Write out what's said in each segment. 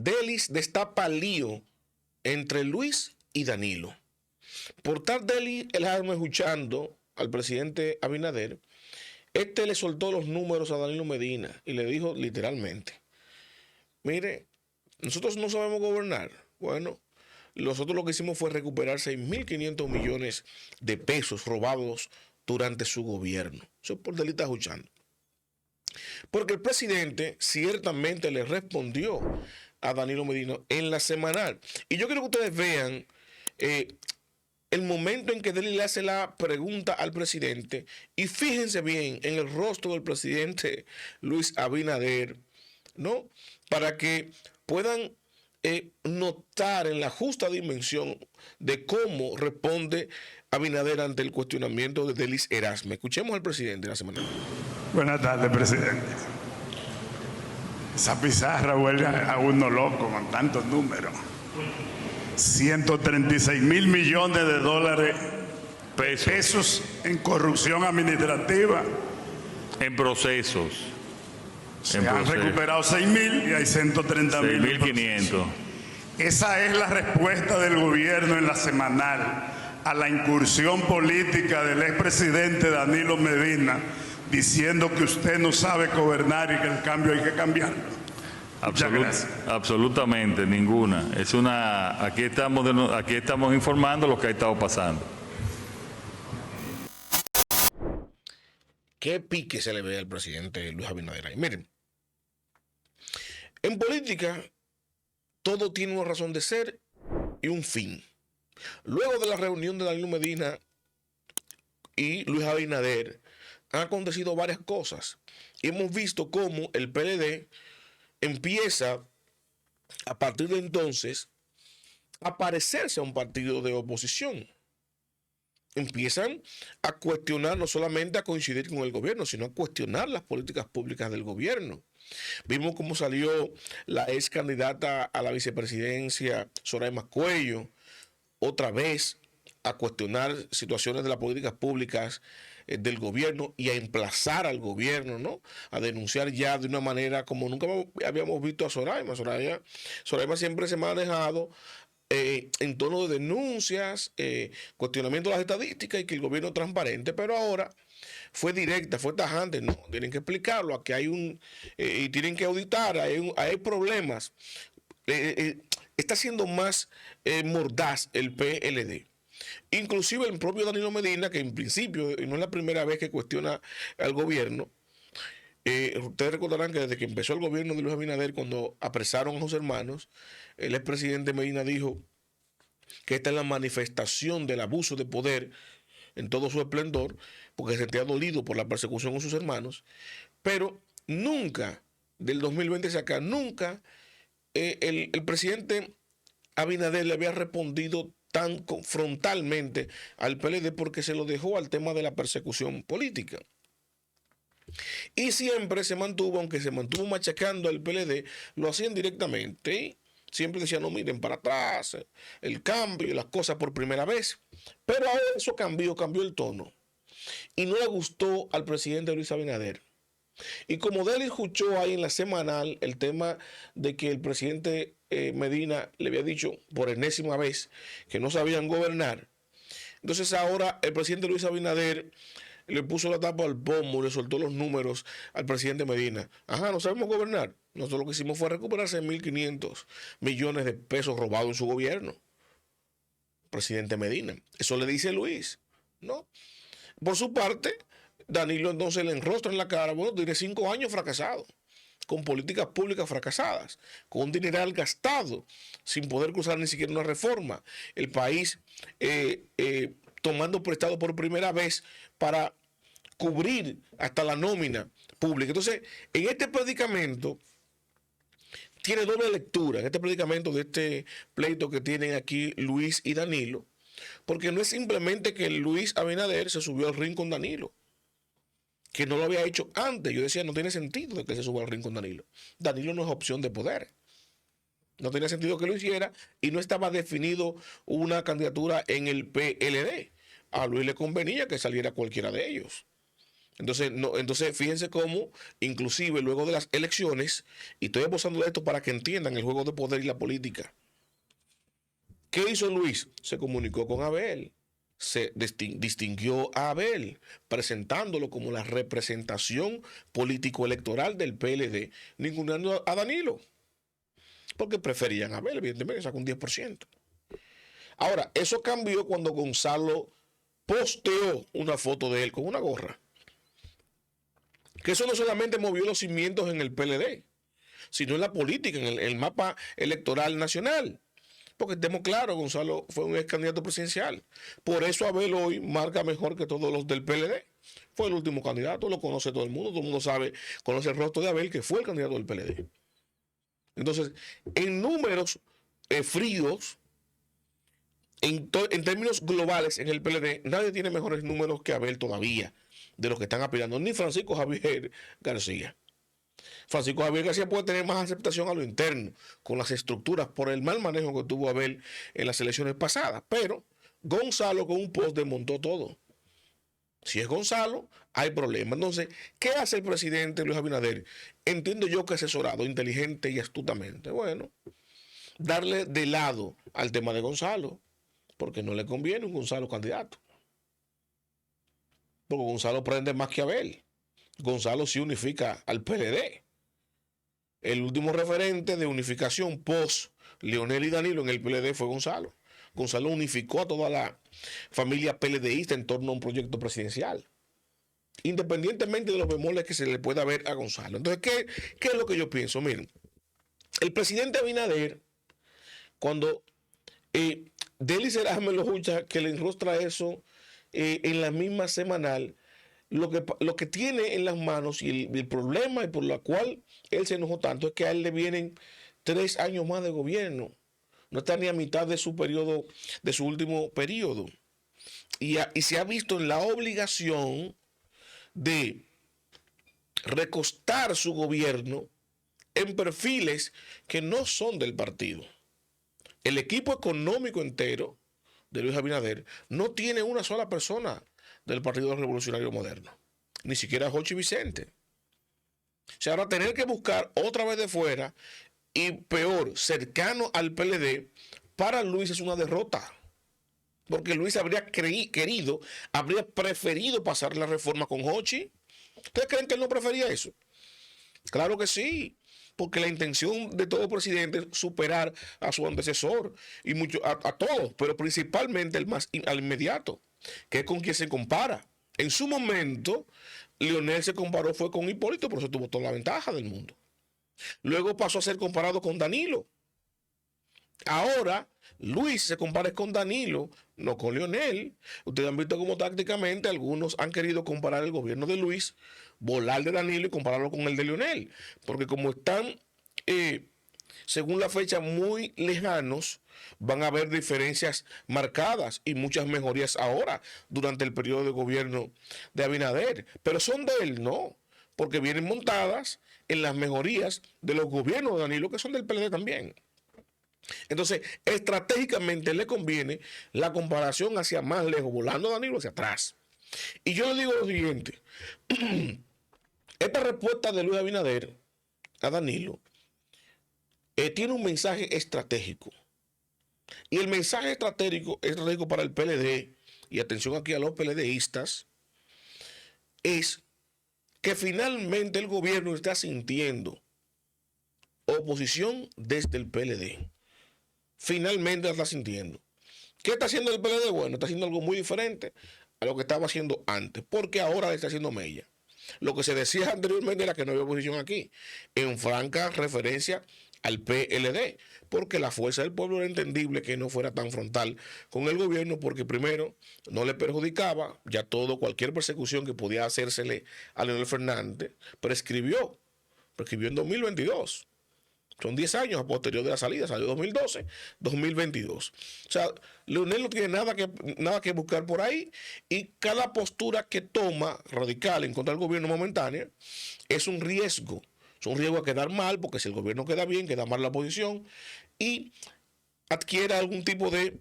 Delis destapa lío entre Luis y Danilo. Por tal Delis, el arma escuchando al presidente Abinader, le soltó los números a Danilo Medina y le dijo literalmente: mire, nosotros no sabemos gobernar. Bueno, nosotros lo que hicimos fue recuperar 6.500 millones de pesos robados durante su gobierno. Eso es por Delis está escuchando. Porque el presidente ciertamente le respondió a Danilo Medina en la semanal. Y yo quiero que ustedes vean el momento en que Delis le hace la pregunta al presidente, y fíjense bien en el rostro del presidente Luis Abinader, ¿no? Para que puedan notar en la justa dimensión de cómo responde Abinader ante el cuestionamiento de Delis Erasme. Escuchemos al presidente de la semana. Buenas tardes, presidente. Esa pizarra vuelve a uno loco con tantos números. 136 mil millones de dólares pesos en corrupción administrativa. En procesos. Se han recuperado 6.000 y hay 130.000. 6.500. Esa es la respuesta del gobierno en la semanal a la incursión política del expresidente Danilo Medina, diciendo que usted no sabe gobernar y que el cambio hay que cambiarlo. Absolutamente ninguna. Es una. Aquí estamos informando lo que ha estado pasando. ¿Qué pique se le ve al presidente Luis Abinader ahí? Miren, en política todo tiene una razón de ser y un fin. Luego de la reunión de Danilo Medina y Luis Abinader han acontecido varias cosas. Y hemos visto cómo el PLD empieza a partir de entonces a parecerse a un partido de oposición. Empiezan a cuestionar, no solamente a coincidir con el gobierno, sino a cuestionar las políticas públicas del gobierno. Vimos cómo salió la ex candidata a la vicepresidencia, Zoraima Cuello, otra vez a cuestionar situaciones de las políticas públicas del gobierno y a emplazar al gobierno, ¿no? A denunciar ya de una manera como nunca habíamos visto a Zoraima. Zoraima siempre se ha manejado en tono de denuncias, cuestionamiento de las estadísticas y que el gobierno es transparente, pero ahora fue directa, fue tajante. No, tienen que explicarlo, aquí hay y tienen que auditar, hay problemas. Está siendo más mordaz el PLD. Inclusive el propio Danilo Medina, que en principio no es la primera vez que cuestiona al gobierno. Ustedes recordarán que desde que empezó el gobierno de Luis Abinader, cuando apresaron a sus hermanos, el expresidente Medina dijo que esta es la manifestación del abuso de poder en todo su esplendor, porque se sentía dolido por la persecución a sus hermanos. Pero nunca, del 2020 hacia acá, nunca el presidente Abinader le había respondido tan frontalmente al PLD, porque se lo dejó al tema de la persecución política. Y siempre se mantuvo, aunque se mantuvo machacando al PLD, lo hacían directamente. Y siempre decían: no, miren para atrás, el cambio y las cosas por primera vez. Pero ahora eso cambió el tono. Y no le gustó al presidente Luis Abinader. Y como Delis escuchó ahí en la semanal el tema de que el presidente Medina le había dicho por enésima vez que no sabían gobernar, entonces ahora el presidente Luis Abinader le puso la tapa al pomo, le soltó los números al presidente Medina. Ajá, no sabemos gobernar. Nosotros lo que hicimos fue recuperar 6.500 millones de pesos robados en su gobierno. Presidente Medina. Eso le dice Luis, ¿no? Por su parte, Danilo entonces le enrostra en la cara: bueno, tiene 5 años fracasado, con políticas públicas fracasadas, con un dineral gastado, sin poder cruzar ni siquiera una reforma. El país tomando prestado por primera vez para cubrir hasta la nómina pública. Entonces, en este predicamento tiene doble lectura, en este predicamento de este pleito que tienen aquí Luis y Danilo, porque no es simplemente que Luis Abinader se subió al ring con Danilo, que no lo había hecho antes. Yo decía, no tiene sentido de que se suba al ring con Danilo. Danilo no es opción de poder. No tenía sentido que lo hiciera y no estaba definido una candidatura en el PLD. A Luis le convenía que saliera cualquiera de ellos. Entonces, no, entonces fíjense cómo, inclusive luego de las elecciones, y estoy apostando esto para que entiendan el juego de poder y la política. ¿Qué hizo Luis? Se comunicó con Abel, se distinguió a Abel, presentándolo como la representación político-electoral del PLD, ninguneando a Danilo, porque preferían a Abel, evidentemente, sacó un 10%. Ahora, eso cambió cuando Gonzalo posteó una foto de él con una gorra. Que eso no solamente movió los cimientos en el PLD, sino en la política, en el mapa electoral nacional. Porque estemos claros, Gonzalo fue un ex candidato presidencial. Por eso Abel hoy marca mejor que todos los del PLD. Fue el último candidato, lo conoce todo el mundo sabe, conoce el rostro de Abel, que fue el candidato del PLD. Entonces, en números fríos, en términos globales en el PLD, nadie tiene mejores números que Abel todavía, de los que están aspirando, ni Francisco Javier García. Francisco Javier García puede tener más aceptación a lo interno, con las estructuras, por el mal manejo que tuvo Abel en las elecciones pasadas, pero Gonzalo con un post desmontó todo. Si es Gonzalo, hay problema. Entonces, ¿qué hace el presidente Luis Abinader? Entiendo yo que asesorado inteligente y astutamente. Bueno, darle de lado al tema de Gonzalo, porque no le conviene un Gonzalo candidato. Porque Gonzalo prende más que Abel. Gonzalo sí unifica al PLD. El último referente de unificación post Leonel y Danilo en el PLD fue Gonzalo. Gonzalo unificó a toda la familia PLDista en torno a un proyecto presidencial, independientemente de los bemoles que se le pueda ver a Gonzalo. Entonces, ¿qué es lo que yo pienso? Miren, el presidente Abinader, cuando Deli Serajme lo escucha, que le enrostra eso en la misma semanal, lo que tiene en las manos y el problema y por la cual él se enojó tanto es que a él le vienen 3 años más de gobierno. No está ni a mitad de su periodo, de su último periodo. Y se ha visto en la obligación de recostar su gobierno en perfiles que no son del partido. El equipo económico entero de Luis Abinader no tiene una sola persona del Partido Revolucionario Moderno, ni siquiera Jochi Vicente. O sea, ahora tener que buscar otra vez de fuera y peor, cercano al PLD, para Luis es una derrota. Porque Luis habría preferido pasar la reforma con Jochi. ¿Ustedes creen que él no prefería eso? Claro que sí, porque la intención de todo presidente es superar a su antecesor y a todos, pero principalmente al inmediato, que es con quien se compara. En su momento, Leonel se comparó fue con Hipólito, por eso tuvo toda la ventaja del mundo. Luego pasó a ser comparado con Danilo. Ahora, Luis se compara con Danilo, no con Leonel. Ustedes han visto cómo tácticamente algunos han querido comparar el gobierno de Luis, volar de Danilo y compararlo con el de Leonel. Porque como están, según la fecha, muy lejanos, van a haber diferencias marcadas y muchas mejorías ahora durante el periodo de gobierno de Abinader. Pero son de él, no, porque vienen montadas en las mejorías de los gobiernos de Danilo, que son del PLD también. Entonces, estratégicamente le conviene la comparación hacia más lejos, volando a Danilo hacia atrás. Y yo le digo lo siguiente: esta respuesta de Luis Abinader a Danilo tiene un mensaje estratégico. Y el mensaje estratégico para el PLD, y atención aquí a los PLDistas, es que finalmente el gobierno está sintiendo oposición desde el PLD. Finalmente la está sintiendo. ¿Qué está haciendo el PLD? Bueno, está haciendo algo muy diferente a lo que estaba haciendo antes, porque ahora está haciendo mella. Lo que se decía anteriormente era que no había oposición aquí, en franca referencia al PLD, porque la fuerza del pueblo era entendible que no fuera tan frontal con el gobierno, porque primero no le perjudicaba, ya cualquier persecución que podía hacérsele a Leonel Fernández, prescribió en 2022. Son 10 años a posterior de la salida, salió 2012, 2022. O sea, Leonel no tiene nada que buscar por ahí, y cada postura que toma radical en contra del gobierno momentánea es un riesgo. Es un riesgo a quedar mal, porque si el gobierno queda bien, queda mal la oposición, y adquiera algún tipo de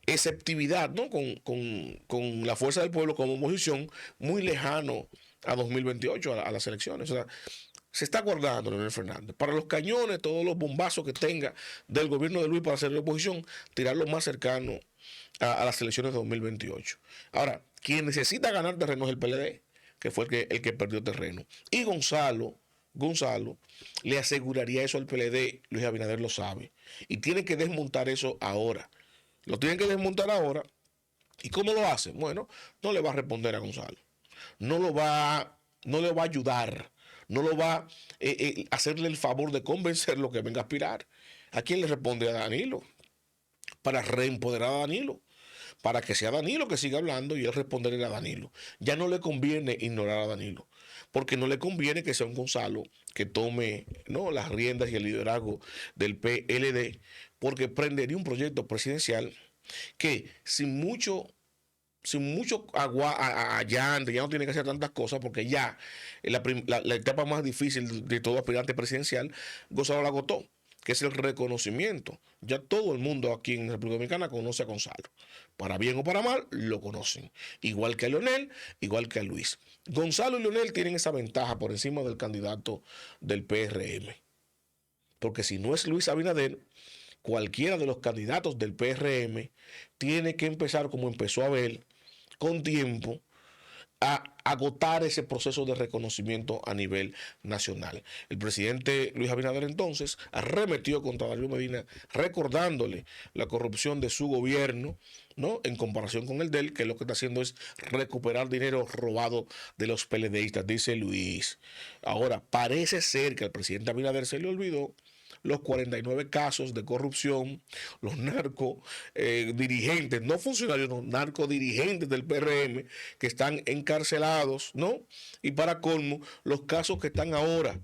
exceptividad, ¿no? con la fuerza del pueblo como oposición, muy lejano a 2028, a las elecciones. O sea, se está guardando Leonel Fernández. Para los cañones, todos los bombazos que tenga del gobierno de Luis para hacer la oposición, tirarlo más cercano a las elecciones de 2028. Ahora, quien necesita ganar terreno es el PLD, que fue el que perdió terreno. Y Gonzalo le aseguraría eso al PLD, Luis Abinader lo sabe. Y tiene que desmontar eso ahora. Lo tienen que desmontar ahora. ¿Y cómo lo hacen? Bueno, no le va a responder a Gonzalo. No le va a ayudar. No lo va a hacerle el favor de convencerlo que venga a aspirar. ¿A quién le responde? A Danilo. Para reempoderar a Danilo. Para que sea Danilo que siga hablando y él responderle a Danilo. Ya no le conviene ignorar a Danilo, porque no le conviene que sea un Gonzalo que tome, ¿no?, las riendas y el liderazgo del PLD, porque prendería un proyecto presidencial que sin mucho allante, ya no tiene que hacer tantas cosas, porque ya la etapa más difícil de todo aspirante presidencial, Gonzalo la agotó, que es el reconocimiento. Ya todo el mundo aquí en República Dominicana conoce a Gonzalo. Para bien o para mal, lo conocen. Igual que a Leonel, igual que a Luis. Gonzalo y Leonel tienen esa ventaja por encima del candidato del PRM. Porque si no es Luis Abinader, cualquiera de los candidatos del PRM tiene que empezar como empezó Abel, con tiempo, a agotar ese proceso de reconocimiento a nivel nacional. El presidente Luis Abinader entonces arremetió contra Danilo Medina, recordándole la corrupción de su gobierno, ¿no?, en comparación con el de él, que lo que está haciendo es recuperar dinero robado de los PLDistas, dice Luis. Ahora, parece ser que al presidente Abinader se le olvidó los 49 casos de corrupción, los narcodirigentes, no funcionarios, no, narcodirigentes del PRM que están encarcelados, ¿no? Y para colmo, los casos que están ahora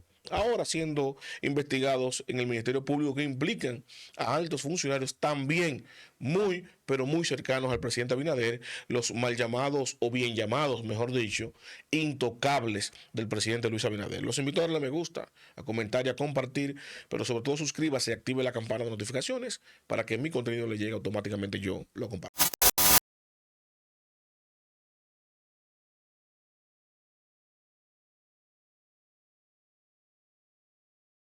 siendo investigados en el Ministerio Público, que implican a altos funcionarios también muy, pero muy cercanos al presidente Abinader, los mal llamados, o bien llamados, mejor dicho, intocables del presidente Luis Abinader. Los invito a darle me gusta, a comentar y a compartir, pero sobre todo suscríbase y active la campana de notificaciones para que mi contenido le llegue automáticamente, yo lo comparto.